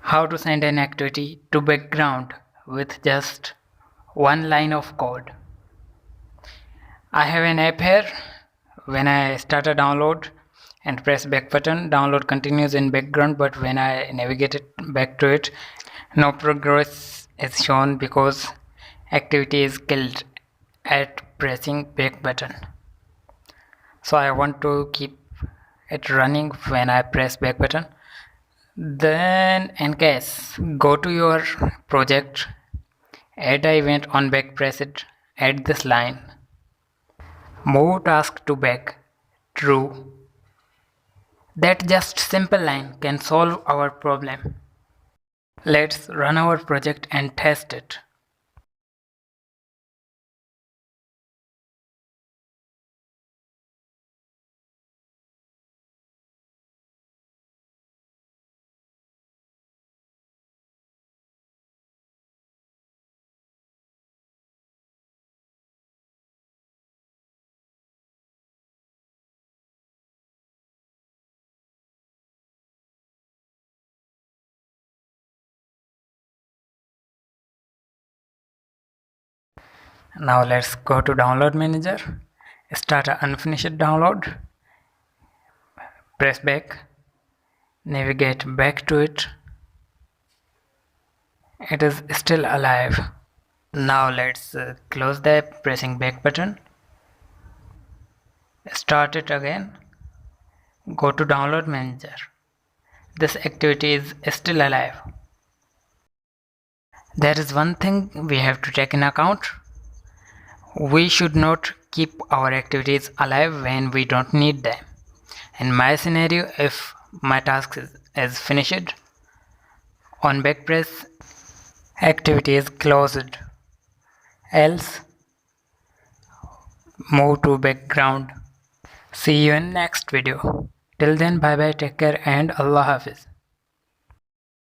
How to send an activity to background with just one line of code. I have an app here. When I start a download and press back button, download continues in background, but when I navigate it back to it, no progress is shown because activity is killed at pressing back button. So I want to keep it running when I press back button. Then in case, go to your project, add a event onBackPressed, add this line, moveTaskToBack, true. That just simple line can solve our problem. Let's run our project and test it. Now let's go to download manager, start an unfinished download, press back, navigate back to it. It is still alive. Now let's close the app, pressing back button, start it again, go to download manager. This activity is still alive. There is one thing we have to take in account. We should not keep our activities alive when we don't need them. In my scenario, if my task is finished, onBackPressed activity is closed, else move to background. See you in next video. Till then, bye bye, take care, and Allah Hafiz.